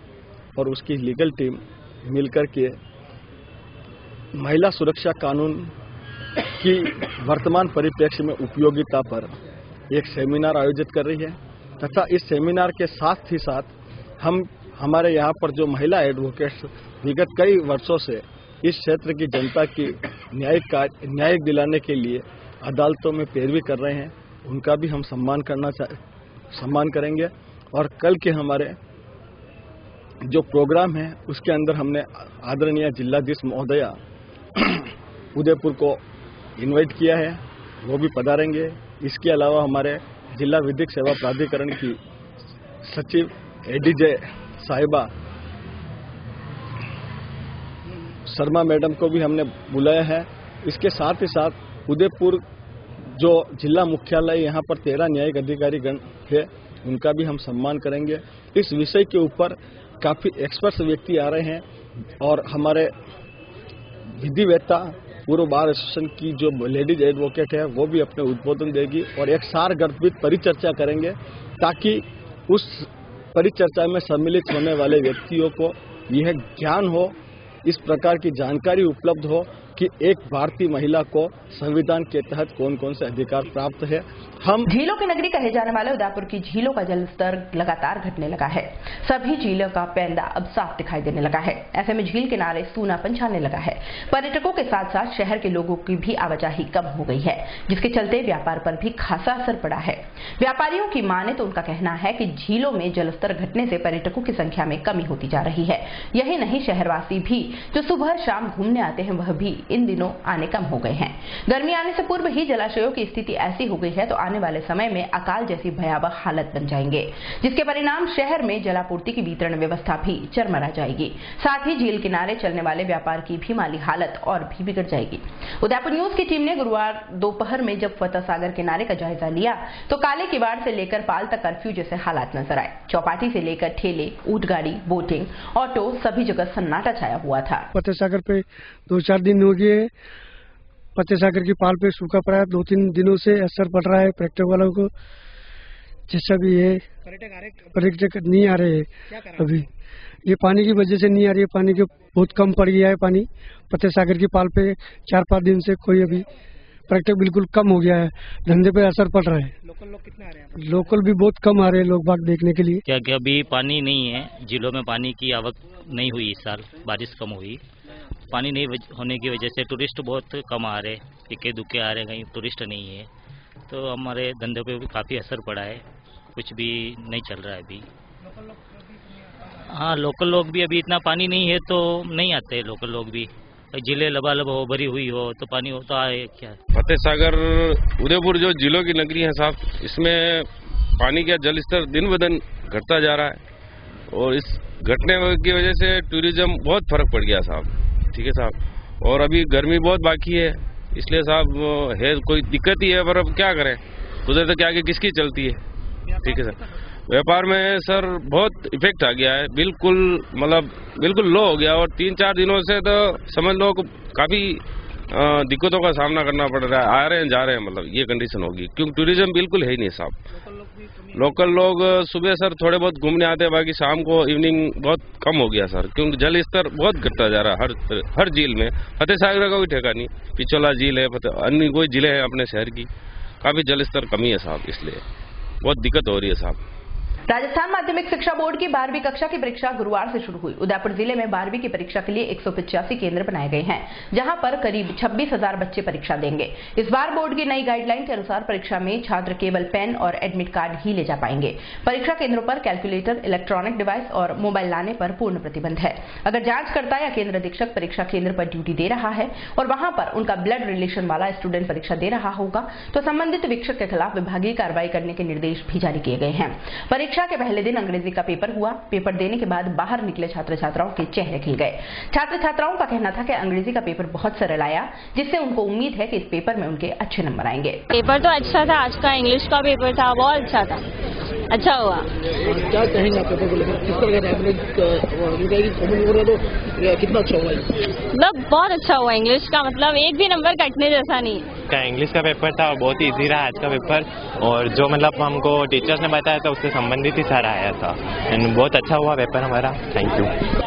और उसकी लीगल टीम मिलकर के महिला सुरक्षा कानून की वर्तमान परिप्रेक्ष्य में उपयोगिता पर एक सेमिनार आयोजित कर रही है तथा इस सेमिनार के साथ ही साथ हम हमारे यहाँ पर जो महिला एडवोकेट्स विगत कई वर्षों से इस क्षेत्र की जनता की न्यायिक दिलाने के लिए अदालतों में पैरवी कर रहे हैं, उनका भी हम सम्मान करेंगे। और कल के हमारे जो प्रोग्राम है उसके अंदर हमने आदरणीय जिलाधीश महोदया उदयपुर को इनवाइट किया है, वो भी पधारेंगे। इसके अलावा हमारे जिला विधिक सेवा प्राधिकरण की सचिव एडीजे साहिबा शर्मा मैडम को भी हमने बुलाया है। इसके साथ ही साथ उदयपुर जो जिला मुख्यालय, यहाँ पर 13 न्यायिक अधिकारी गण है, उनका भी हम सम्मान करेंगे। इस विषय के ऊपर काफी एक्सपर्ट्स व्यक्ति आ रहे हैं और हमारे विधिवेत्ता पूर्व बार एसोसिएशन की जो लेडीज एडवोकेट है वो भी अपने उद्बोधन देगी और एक सारगर्भित परिचर्चा करेंगे ताकि उस परिचर्चा में सम्मिलित होने वाले व्यक्तियों को यह ज्ञान हो, इस प्रकार की जानकारी उपलब्ध हो कि एक भारतीय महिला को संविधान के तहत कौन कौन से अधिकार प्राप्त है। हम झीलों की नगरी कहे जाने वाले उदयपुर की झीलों का जलस्तर लगातार घटने लगा है। सभी झीलों का पैंदा अब साफ दिखाई देने लगा है। ऐसे में झील किनारे सूनापन छाने लगा है। पर्यटकों के साथ साथ शहर के लोगों की भी आवाजाही कम हो गई है, जिसके चलते व्यापार पर भी खासा असर पड़ा है। व्यापारियों की माने तो उनका कहना है कि झीलों में जलस्तर घटने से पर्यटकों की संख्या में कमी होती जा रही है। यही नहीं, शहरवासी भी जो सुबह शाम घूमने आते हैं वह भी इन दिनों आने कम हो गए हैं। गर्मी आने से पूर्व ही जलाशयों की स्थिति ऐसी हो गई है तो आने वाले समय में अकाल जैसी भयावह हालत बन जाएंगे, जिसके परिणाम शहर में जलापूर्ति की वितरण व्यवस्था भी चरमरा जाएगी। साथ ही झील किनारे चलने वाले व्यापार की भी माली हालत और भी बिगड़ जाएगी। उदयपुर न्यूज की टीम ने गुरुवार दोपहर में जब फतह सागर किनारे का जायजा लिया तो काले किवाड़ से लेकर पाल तक कर्फ्यू जैसे हालात नजर आए। चौपाटी से लेकर ठेले, ऊंट गाड़ी, बोटिंग, ऑटो, सभी जगह सन्नाटा छाया हुआ था। फतह सागर पे 2-4 दिन हो गए। फतह सागर की पाल पे सूखा पड़ा है। 2-3 दिनों से असर पड़ रहा है पर्यटक वालों को। जैसा भी है पर्यटक नहीं आ रहे हैं अभी, ये पानी की वजह से नहीं आ रही है। पानी के बहुत कम पड़ गया है पानी। फतह सागर की पाल पे 4-5 दिन से कोई अभी पर्यटक बिल्कुल कम हो गया है। धंधे पे असर पड़ रहा है। लोकल लोग कितने आ रहे हैं? लोकल भी बहुत कम आ रहे हैं लोग बाग देखने के लिए। क्या अभी पानी नहीं है, झीलों में पानी की आवक नहीं हुई इस साल, बारिश कम हुई। पानी नहीं होने की वजह से टूरिस्ट बहुत कम आ रहे, इक्के दुक्के आ रहे, कहीं टूरिस्ट नहीं है, तो हमारे धंधे पे भी काफ़ी असर पड़ा है। कुछ भी नहीं चल रहा है अभी। हाँ, लोकल लोग भी अभी इतना पानी नहीं है तो नहीं आते लोकल लोग भी। जिले लबालब हो, भरी हुई हो तो पानी होता है क्या। फतेह सागर उदयपुर जो जिलों की नगरी है साहब, इसमें पानी का जल स्तर दिन ब दिन घटता जा रहा है और इस घटने की वजह से टूरिज्म बहुत फर्क पड़ गया साहब। ठीक है साहब, और अभी गर्मी बहुत बाकी है, इसलिए साहब है कोई दिक्कत ही है, पर अब क्या करें, कुदरत के आगे किसकी चलती है। ठीक है सर, व्यापार में सर बहुत इफेक्ट आ गया है, बिल्कुल मतलब बिल्कुल लो हो गया और 3-4 दिनों से तो समझ लो काफी दिक्कतों का सामना करना पड़ रहा है। आ रहे हैं जा रहे हैं, मतलब ये कंडीशन होगी क्योंकि टूरिज्म बिल्कुल है ही नहीं साहब। लोकल लोग सुबह सर थोड़े बहुत घूमने आते हैं, बाकी शाम को इवनिंग बहुत कम हो गया सर, क्योंकि जल स्तर बहुत घटता जा रहा है हर झील में। फतेह सागर का कोई ठेका नहीं, पिछोला झील है, अन्य कोई जिले हैं अपने शहर की, काफी जल स्तर कमी है साहब, इसलिए बहुत दिक्कत हो रही है साहब। राजस्थान माध्यमिक शिक्षा बोर्ड की 12वीं कक्षा की परीक्षा गुरुवार से शुरू हुई। उदयपुर जिले में 12वीं की परीक्षा के लिए 185 केंद्र बनाए गए हैं, जहां पर करीब 26,000 बच्चे परीक्षा देंगे। इस बार बोर्ड की नई गाइडलाइन के अनुसार परीक्षा में छात्र केवल पेन और एडमिट कार्ड ही ले जा पाएंगे। परीक्षा केंद्रों पर कैलकुलेटर, इलेक्ट्रॉनिक डिवाइस और मोबाइल लाने पर पूर्ण प्रतिबंध है। अगर जांचकर्ता या केंद्र अधीक्षक परीक्षा केंद्र पर ड्यूटी दे रहा है और वहां पर उनका ब्लड रिलेशन वाला स्टूडेंट परीक्षा दे रहा होगा तो संबंधित शिक्षक के खिलाफ विभागीय कार्रवाई करने के निर्देश भी जारी किए गए हैं। परीक्षा के पहले दिन अंग्रेजी का पेपर हुआ। पेपर देने के बाद बाहर निकले छात्र छात्राओं के चेहरे खिल गए। छात्र छात्राओं का कहना था कि अंग्रेजी का पेपर बहुत सरल आया, जिससे उनको उम्मीद है कि इस पेपर में उनके अच्छे नंबर आएंगे। पेपर तो अच्छा था, आज का इंग्लिश का पेपर था बहुत अच्छा था, अच्छा हुआ। क्या कहेंगे आप पेपर को लेकर? किस तरह का कितना अच्छा हुआ? मतलब बहुत अच्छा हुआ, इंग्लिश का मतलब एक भी नंबर कटने जैसा नहीं है। इंग्लिश का पेपर था और बहुत ही इजी रहा आज का पेपर, और जो मतलब हमको टीचर्स ने बताया था उससे संबंधित ही सारा आया था। बहुत अच्छा हुआ पेपर हमारा, थैंक यू।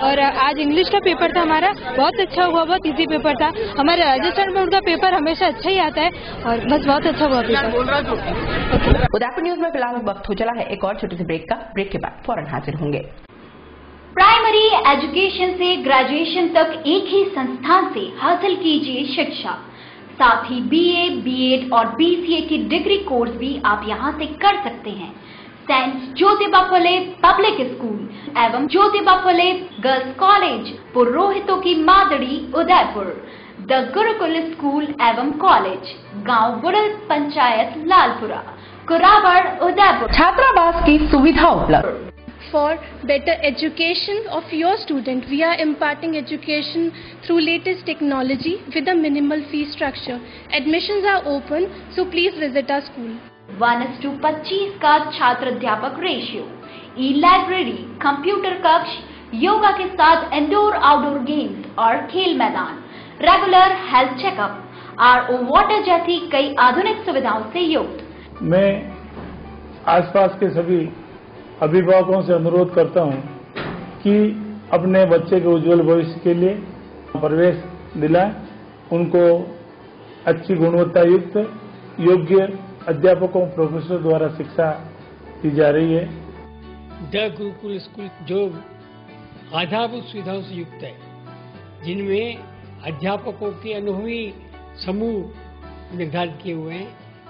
और आज इंग्लिश का पेपर था हमारा, बहुत अच्छा हुआ, बहुत इजी पेपर था। हमारे राजस्थान बोर्ड का पेपर हमेशा अच्छा ही आता है और बस बहुत अच्छा हुआ पेपर। उदयपुर न्यूज में फिलहाल वक्त हो चला है एक और छोटे से ब्रेक का। ब्रेक के बाद फौरन हाजिर होंगे। प्राइमरी एजुकेशन से ग्रेजुएशन तक एक ही संस्थान से हासिल कीजिए शिक्षा। साथ ही बीए, बीएड और बीसीए की डिग्री कोर्स भी आप यहां से कर सकते हैं। Saint Jyotiba Phule public school एवं ज्योतिबा फुले गर्ल्स कॉलेज, पुरोहितों की मादड़ी, उदयपुर। द गुरुकुल स्कूल एवं कॉलेज, गांव बुड़ल, पंचायत लालपुरा, कुरावड़, उदयपुर। छात्रावास की सुविधा उपलब्ध। For better education of your student, we are imparting education through latest technology with a minimal fee structure. Admissions are open, so please visit our school. 1:25 का छात्र अध्यापक रेशियो, ई लाइब्रेरी, कंप्यूटर कक्ष, योगा के साथ इंडोर आउटडोर गेम्स और खेल मैदान, regular health checkup, RO water जैसी कई आधुनिक सुविधाओं से युक्त। मैं आसपास के सभी अभिभावकों से अनुरोध करता हूं कि अपने बच्चे के उज्जवल भविष्य के लिए प्रवेश दिलाएं, उनको अच्छी गुणवत्ता युक्त योग्य अध्यापकों प्रोफेसर द्वारा शिक्षा दी जा रही है। द गुरुकुल स्कूल जो आधारभूत सुविधाओं से युक्त है, जिनमें अध्यापकों के अनुभवी समूह निर्धारित किए हुए हैं,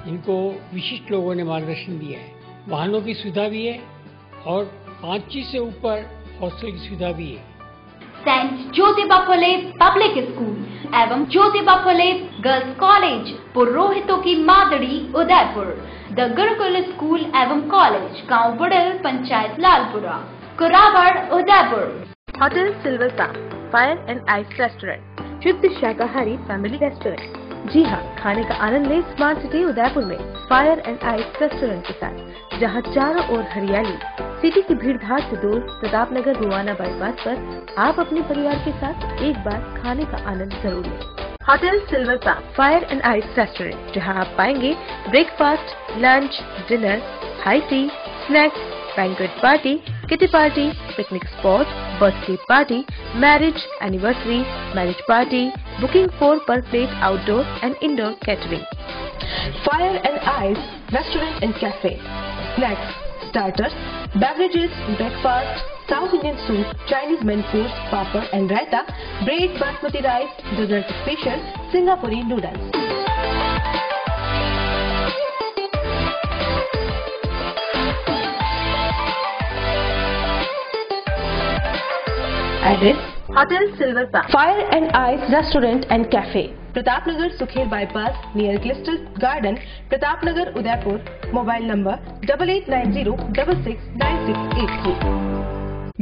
इनको विशिष्ट लोगों ने मार्गदर्शन दिया है। वाहनों की सुविधा भी है और 5 से ऊपर हॉस्टल की सुविधा भी है। Saint Jyotiba Phule public school एवं ज्योतिबा फुले गर्ल्स कॉलेज, पुरोहितों की मादड़ी, उदयपुर। द गुरुकुल स्कूल एवं कॉलेज, गांव Budal, panchayat Lalpura, Kurawad, Udaipur. Hotel silver palm fire and ice restaurant, शुद्ध शाकाहारी फैमिली रेस्टोरेंट। जी हाँ, खाने का आनंद लें स्मार्ट सिटी उदयपुर में फायर एंड आइस रेस्टोरेंट के साथ, जहाँ चारों ओर हरियाली। सिटी की भीड़ भाड़ से दूर प्रताप नगर रुवाना बाईपास पर आप अपने परिवार के साथ एक बार खाने का आनंद जरूर लें। Hotel silver palm fire and ice restaurant, जहाँ आप पाएंगे breakfast, lunch, dinner, high tea, snacks, banquet party, kitty party, picnic spot, birthday party, marriage anniversary, marriage party, booking for per plate outdoor and indoor catering. Fire and Ice Restaurant and Cafe. Snacks, starters, beverages, breakfast, South Indian soup, Chinese main course, papad and raita, bread, basmati rice, dessert special, Singapore noodles. Address: Hotel Silver Palm, Fire and Ice Restaurant and Cafe, Pratapnagar Sukhel bypass near crystal garden, Pratapnagar, Udaipur. Mobile number 8890669683।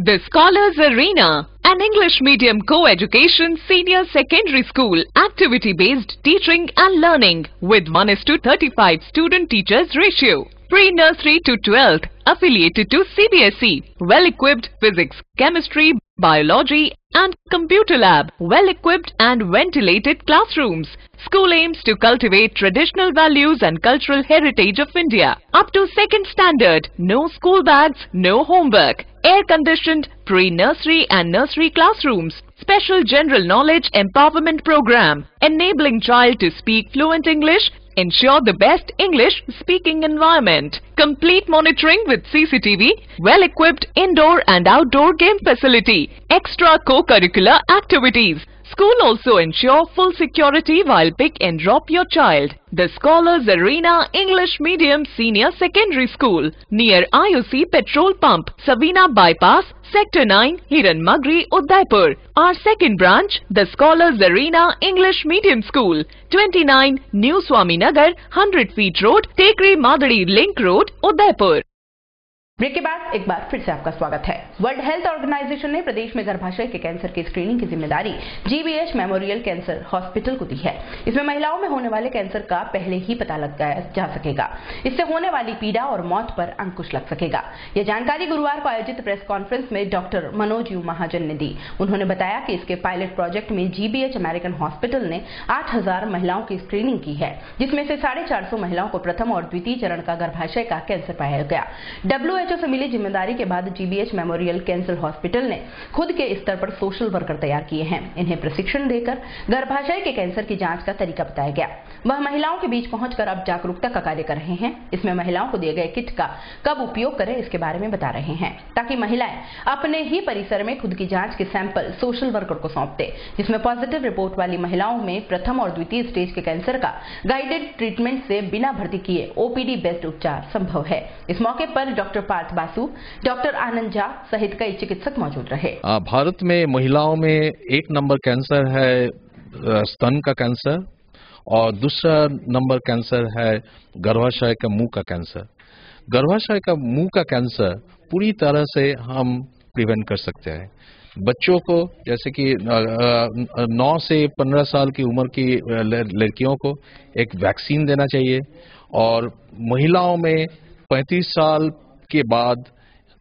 The Scholars Arena, an English medium co-education senior secondary school, activity-based teaching and learning with 1:35 student-teachers ratio. Pre-nursery to 12th, affiliated to CBSE. Well-equipped physics, chemistry, biology and computer lab. Well-equipped and ventilated classrooms. School aims to cultivate traditional values and cultural heritage of India. Up to 2nd standard, no school bags, no homework. Air-conditioned pre-nursery and nursery classrooms. Special general knowledge empowerment program, enabling child to speak fluent English. Ensure the best English speaking environment. Complete monitoring with CCTV. Well-equipped indoor and outdoor game facility. Extra co-curricular activities. School also ensure full security while pick and drop your child. The Scholars Arena English Medium Senior Secondary School near IOC Petrol Pump, Savina Bypass, Sector 9, Hiran Magri, Udaipur. Our second branch, the Scholars Arena English Medium School, 29 New Swami Nagar, 100 Feet Road, Tekri Madari Link Road, Udaipur. Break के बाद एक बार फिर से आपका स्वागत है। World health organisation ने प्रदेश में गर्भाशय के कैंसर की स्क्रीनिंग की जिम्मेदारी GBH मेमोरियल कैंसर हॉस्पिटल को दी है। इसमें महिलाओं में होने वाले कैंसर का पहले ही पता लगाया जा सकेगा। इससे होने वाली पीड़ा और मौत पर अंकुश लग सकेगा। यह जानकारी गुरुवार को आयोजित प्रेस कॉन्फ्रेंस में डॉक्टर मनोज यू महाजन ने दी। उन्होंने बताया कि इसके पायलट प्रोजेक्ट में GBH अमेरिकन हॉस्पिटल ने 8000 महिलाओं की स्क्रीनिंग की है, जिसमें से 450 महिलाओं को प्रथम और द्वितीय चरण का गर्भाशय का कैंसर पाया गया। WHO से मिली जिम्मेदारी के बाद GBH मेमोरियल कैंसर हॉस्पिटल ने खुद के स्तर पर सोशल वर्कर तैयार किए हैं। इन्हें प्रशिक्षण देकर गर्भाशय के कैंसर की जांच का तरीका बताया गया। वह महिलाओं के बीच पहुंचकर अब जागरूकता का कार्य कर रहे हैं। इसमें महिलाओं को दिए गए किट का कब उपयोग करें इसके बारे में बता रहे हैं, ताकि महिलाएं अपने ही परिसर में खुद की जांच के सैंपल सोशल वर्कर को सौंप दे, जिसमें पॉजिटिव रिपोर्ट वाली महिलाओं में प्रथम और द्वितीय स्टेज के कैंसर का गाइडेड ट्रीटमेंट से बिना भर्ती किए OPD बेस्ड उपचार संभव है। इस मौके पर डॉक्टर पार्थ बासु, डॉक्टर आनंद झा सहित कई चिकित्सक मौजूद रहे। भारत में महिलाओं में 1 नंबर कैंसर है स्तन का कैंसर और दूसरा नंबर कैंसर है गर्भाशय का मुंह का कैंसर। गर्भाशय का मुंह का कैंसर पूरी तरह से हम प्रिवेंट कर सकते हैं। बच्चों को जैसे कि 9 से 15 साल की उम्र की लड़कियों को एक वैक्सीन देना चाहिए और महिलाओं में 35 साल के बाद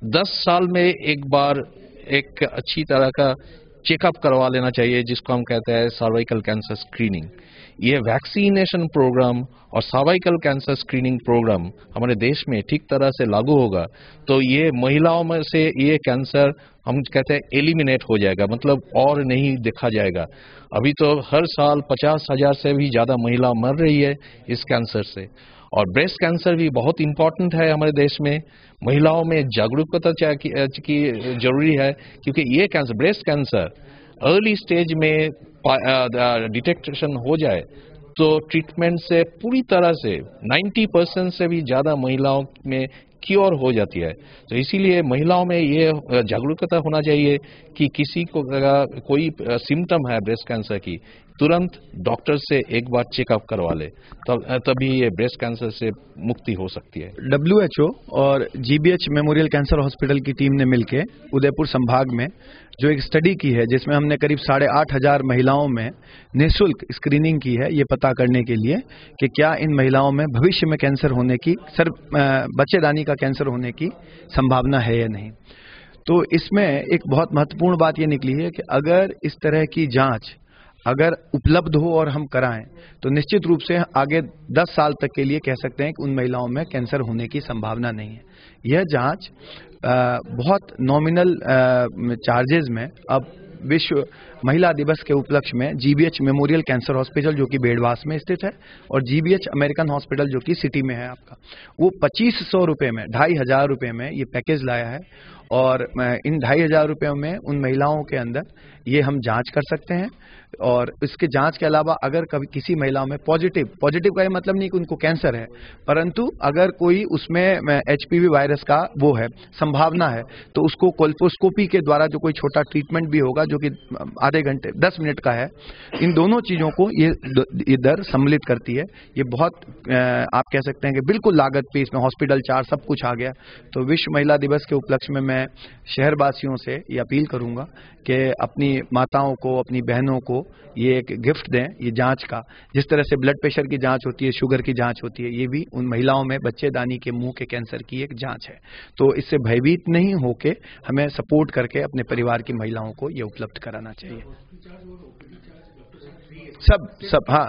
10 साल में एक बार एक अच्छी तरह का चेकअप करवा लेना चाहिए, जिसको हम कहते हैं सर्वाइकल कैंसर स्क्रीनिंग। ये वैक्सीनेशन प्रोग्राम और सर्वाइकल कैंसर स्क्रीनिंग प्रोग्राम हमारे देश में ठीक तरह से लागू होगा तो ये महिलाओं में से ये कैंसर हम कहते हैं एलिमिनेट हो जाएगा, मतलब और नहीं देखा जाएगा। अभी तो हर साल 50,000 से भी ज्यादा महिला मर रही है इस कैंसर से। और ब्रेस्ट कैंसर भी बहुत इम्पोर्टेंट है हमारे देश में। महिलाओं में जागरूकता की जरूरी है, क्योंकि ये cancer breast cancer early stage में डिटेक्शन हो जाए तो ट्रीटमेंट से पूरी तरह से 90% से भी ज्यादा महिलाओं में क्योर हो जाती है। तो इसीलिए महिलाओं में ये जागरूकता होना चाहिए कि किसी को कोई सिम्टम है ब्रेस्ट कैंसर की, तुरंत डॉक्टर से एक बार चेकअप करवा ले, तभी ये ब्रेस्ट कैंसर से मुक्ति हो सकती है। WHO और GBH मेमोरियल कैंसर हॉस्पिटल की टीम ने मिलकर उदयपुर संभाग में जो एक स्टडी की है, जिसमें हमने करीब 8,500 महिलाओं में निःशुल्क स्क्रीनिंग की है, ये पता करने के लिए कि क्या इन महिलाओं में भविष्य में कैंसर होने की, बच्चेदानी का कैंसर होने की संभावना है या नहीं। तो इसमें एक बहुत महत्वपूर्ण बात ये निकली है कि अगर इस तरह की जांच अगर उपलब्ध हो और हम कराएं तो निश्चित रूप से आगे 10 साल तक के लिए कह सकते हैं कि उन महिलाओं में कैंसर होने की संभावना नहीं है। यह जांच बहुत नॉमिनल चार्जेस में अब विश्व महिला दिवस के उपलक्ष्य में GBH मेमोरियल कैंसर हॉस्पिटल जो कि बेड़वास में स्थित है और GBH अमेरिकन हॉस्पिटल जो कि सिटी में है आपका, वो 2500 रुपये में 2500 रुपये में ये पैकेज लाया है। और इन 2500 रुपयों में उन महिलाओं के अंदर ये हम जांच कर सकते हैं। और इसके जांच के अलावा अगर कभी किसी महिलाओं में पॉजिटिव का ये मतलब नहीं कि उनको कैंसर है, परंतु अगर कोई उसमें HPV वायरस का वो है संभावना है तो उसको कोल्पोस्कोपी के द्वारा जो कोई छोटा ट्रीटमेंट भी होगा, जो कि आधे घंटे 10 मिनट का है। इन दोनों चीजों को ये दर सम्मिलित करती है। ये बहुत आप कह सकते हैं कि बिल्कुल लागत पे इसमें हॉस्पिटल चार्ज सब कुछ आ गया। तो विश्व महिला दिवस के उपलक्ष्य में मैं शहरवासियों से ये अपील करूंगा कि अपनी माताओं को, अपनी बहनों को ये एक गिफ्ट दें, ये जांच का। जिस तरह से ब्लड प्रेशर की जांच होती है, शुगर की जांच होती है, ये भी उन महिलाओं में बच्चेदानी के मुंह के कैंसर की एक जांच है। तो इससे भयभीत नहीं होके हमें सपोर्ट करके अपने परिवार की महिलाओं को ये उपलब्ध कराना चाहिए। सब हाँ,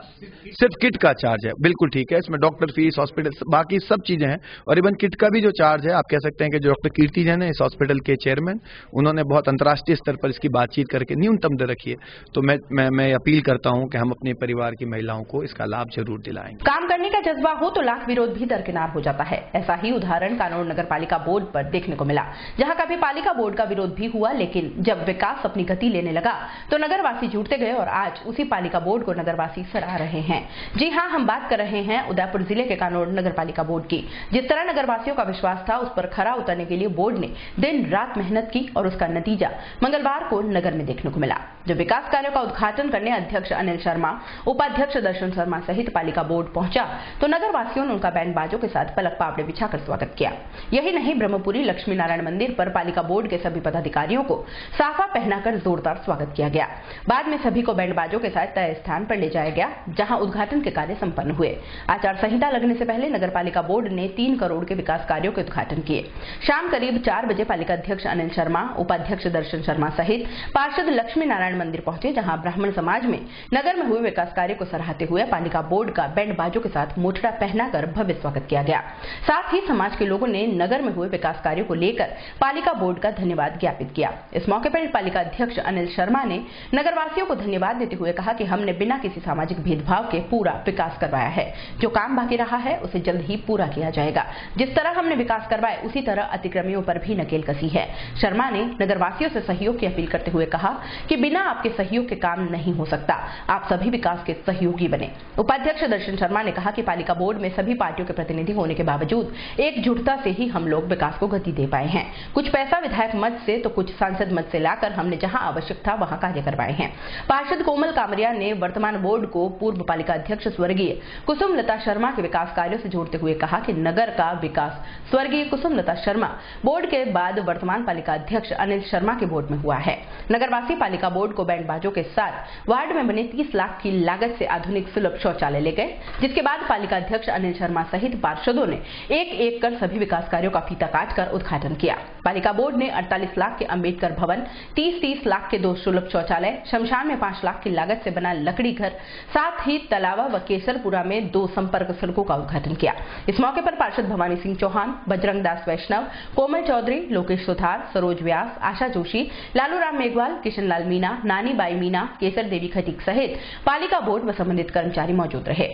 सिर्फ किट का चार्ज है, बिल्कुल ठीक है। इसमें डॉक्टर फीस, हॉस्पिटल, बाकी सब चीजें हैं। और इवन किट का भी जो चार्ज है, आप कह सकते हैं कि जो डॉक्टर कीर्ति जैन है इस हॉस्पिटल के चेयरमैन, उन्होंने बहुत अंतर्राष्ट्रीय स्तर पर इसकी बातचीत करके न्यूनतम दर रखी है। तो मैं अपील करता हूं कि हम अपने परिवार की महिलाओं को इसका लाभ जरूर दिलाएंगे। काम करने का जज्बा हो तो लाख विरोध भी दरकिनार हो जाता है। ऐसा ही उदाहरण कानौर नगर पालिका बोर्ड पर देखने को मिला, जहां कभी पालिका बोर्ड का विरोध भी हुआ, लेकिन जब विकास अपनी गति लेने लगा तो नगरवासी जुटते गए और आज उसी पालिका बोर्ड को नगरवासी सराह रहे हैं। जी हां, हम बात कर रहे हैं उदयपुर जिले के कानौर नगर पालिका बोर्ड की। जिस तरह नगरवासियों का विश्वास था, उस पर खरा उतरने के लिए बोर्ड ने दिन रात मेहनत की और उसका नतीजा मंगलवार को नगर में देखने को मिला। जब विकास कार्यों का उद्घाटन करने अध्यक्ष अनिल शर्मा, उपाध्यक्ष दर्शन शर्मा सहित पालिका बोर्ड पहुंचा तो नगरवासियों ने उनका बैंड बाजों के साथ पलक पापड़े बिछाकर स्वागत किया। यही नहीं, ब्रह्मपुरी लक्ष्मी नारायण मंदिर पर पालिका बोर्ड के सभी पदाधिकारियों को साफा पहनाकर जोरदार स्वागत किया गया। बाद में सभी को बैंड बाजों के साथ तय स्थान पर ले जाया गया, जहां उद्घाटन के कार्य संपन्न हुए। आचार संहिता लगने से पहले नगर पालिका बोर्ड ने 3 करोड़ के विकास कार्यों के उद्घाटन किए। शाम करीब 4 बजे पालिका अध्यक्ष अनिल शर्मा, उपाध्यक्ष दर्शन शर्मा सहित पार्षद लक्ष्मी नारायण मंदिर पहुंचे, जहां ब्राह्मण समाज में नगर में हुए विकास कार्य को सराहते हुए पालिका बोर्ड का बैंड बाजों के साथ मोटड़ा पहनाकर भव्य स्वागत किया गया। साथ ही समाज के लोगों ने नगर में हुए विकास कार्यों को लेकर पालिका बोर्ड का धन्यवाद ज्ञापित किया। इस मौके पर पालिका अध्यक्ष अनिल शर्मा ने नगरवासियों को धन्यवाद देते हुए कहा कि हमने बिना किसी सामाजिक भेदभाव के पूरा विकास करवाया है। जो काम बाकी रहा है उसे जल्द ही पूरा किया जाएगा। जिस तरह हमने विकास करवाए उसी तरह अतिक्रमियों पर भी नकेल कसी है। शर्मा ने नगरवासियों से सहयोग की अपील करते हुए कहा कि बिना आपके सहयोग के काम नहीं हो सकता, आप सभी विकास के सहयोगी बने। उपाध्यक्ष दर्शन शर्मा ने कहा कि पालिका बोर्ड में सभी पार्टियों के प्रतिनिधि होने के बावजूद एकजुटता से ही हम लोग विकास को गति दे पाए हैं। कुछ पैसा विधायक मद से तो कुछ सांसद मद से लाकर हमने जहां आवश्यक था वहां कार्य करवाए हैं। पार्षद कोमल कामरिया ने वर्तमान बोर्ड को पूर्व पालिका अध्यक्ष स्वर्गीय कुसुम लता शर्मा के विकास कार्यों से जोड़ते हुए कहा कि नगर का विकास स्वर्गीय कुसुम लता शर्मा बोर्ड के बाद वर्तमान पालिका अध्यक्ष अनिल शर्मा के बोर्ड में हुआ है। नगरवासी पालिका बोर्ड को बैंड बाजों के साथ वार्ड में बने 30 लाख की लागत से आधुनिक सुलभ शौचालय ले गए, जिसके बाद पालिका अध्यक्ष अनिल शर्मा सहित पार्षदों ने एक एक कर सभी विकास कार्यों का फीता काटकर उद्घाटन किया। पालिका बोर्ड ने 48 लाख के अंबेडकर भवन, 30 लाख के 2 सुलभ शौचालय, शमशान में 5 लाख की लागत से बना लकड़ी घर, साथ ही तलावा व केसरपुरा में 2 संपर्क सड़कों का उद्घाटन किया। इस मौके पर पार्षद भवानी सिंह चौहान, बजरंग दास वैष्णव, कोमल चौधरी, लोकेश सुथार, सरोज व्यास, आशा जोशी, लालू राम मेघवाल, किशन लाल मीना, नानी बाई मीना, केसर देवी खटीक सहित पालिका बोर्ड व संबंधित कर्मचारी मौजूद रहे।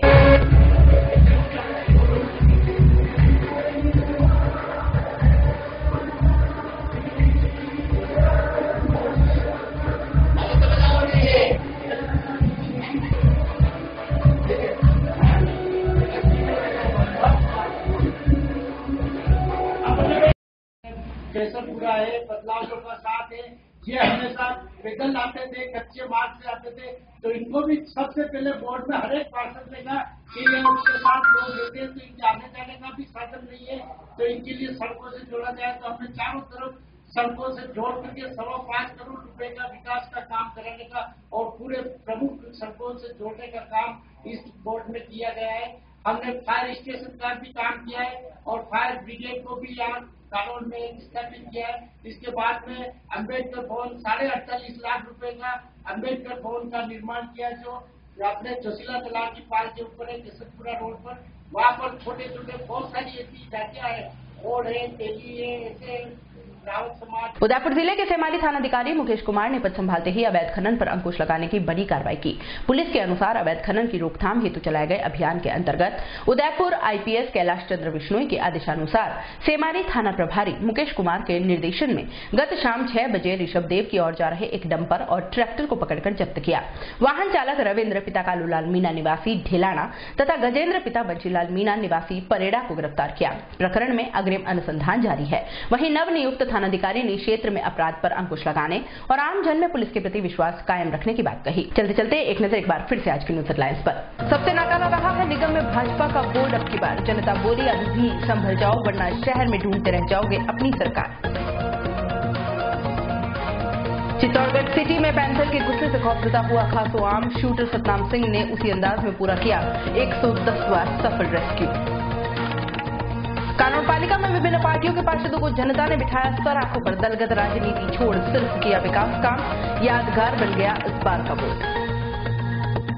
केसरपुरा है, बदलाव जो का साथ है, ये हमेशा पैदल आते थे, कच्चे मार्ग से आते थे, तो इनको भी सबसे पहले बोर्ड में हर एक पार्षद ने कहा कि ये उसके साथ लोग रहते हैं तो इनके आने जाने का भी साधन नहीं है, तो इनके लिए सड़कों से जोड़ा जाए। तो हमने चारों तरफ सड़कों से जोड़ करके 5.25 करोड़ रुपए का विकास का काम कराने का और पूरे प्रमुख सड़कों से जोड़ने का काम इस बोर्ड में किया गया है। हमने फायर स्टेशन का भी काम किया है और फायर ब्रिगेड को भी यहाँ कानून में स्थापित किया है। इसके बाद में अम्बेडकर भवन 48.5 लाख रुपए का अम्बेडकर भवन का निर्माण किया, जो अपने जोशीला तालाब की पार के ऊपर है, केसरपुरा रोड पर। वहाँ पर छोटे छोटे बहुत सारी ऐसी जातियां है, ओड है, तेली है, ऐसे उदयपुर जिले के सेमाली थानाधिकारी मुकेश कुमार ने पद संभालते ही अवैध खनन पर अंकुश लगाने की बड़ी कार्रवाई की। पुलिस के अनुसार अवैध खनन की रोकथाम हेतु चलाए गए अभियान के अंतर्गत उदयपुर आईपीएस कैलाश चंद्र विश्नोई के आदेशानुसार सेमाली थाना प्रभारी मुकेश कुमार के निर्देशन में गत शाम 6 बजे ऋषभदेव की ओर जा रहे एक डंपर और ट्रैक्टर को पकड़कर जब्त किया। वाहन चालक रविंद्र पिता कालूलाल मीना निवासी ढेलाना तथा गजेंद्र पिता बंशीलाल मीना निवासी परेड़ा को गिरफ्तार किया। प्रकरण में अग्रिम अनुसंधान जारी है। वहीं नवनियुक्त थानाधिकारी ने क्षेत्र में अपराध पर अंकुश लगाने और आम जन में पुलिस के प्रति विश्वास कायम रखने की बात कही। चलते चलते एक नजर एक बार फिर से आज की न्यूज हेडलाइंस पर। सबसे नाकारा रहा है निगम में भाजपा का बोर्ड अब की बार। जनता बोली अभी भी संभल जाओ वरना शहर में ढूंढते रह जाओगे अपनी सरकार। चित्तौड़गढ़ सिटी में पैंथर के गुस्से से खौफजदा हुआ खासो आम। शूटर सतनाम सिंह ने उसी अंदाज में पूरा किया 110वां सफल रेस्क्यू। कानून पालिका में विभिन्न पार्टियों के पार्षदों को जनता ने बिठाया सराखों पर। दलगत राजनीति छोड़ सिर्फ किया विकास काम। यादगार बन गया इस बार का वोट।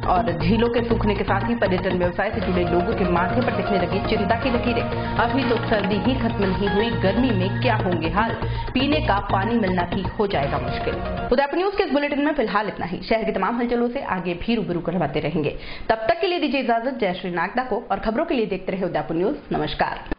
और झीलों के सूखने के साथ ही पर्यटन व्यवसाय से जुड़े लोगों के माथे पर दिखने लगी चिंता की लकीरें। अभी तो सर्दी ही खत्म नहीं हुई, गर्मी में क्या होंगे हाल। पीने का पानी मिलना भी हो जाएगा मुश्किल। उदयपुर न्यूज के इस बुलेटिन में फिलहाल इतना ही। शहर की तमाम हलचलों से आगे भी रूबरू करवाते रहेंगे। तब तक के लिए दीजिए इजाजत। जय श्री नागदा को और खबरों के लिए देखते रहे उदयपुर न्यूज। नमस्कार।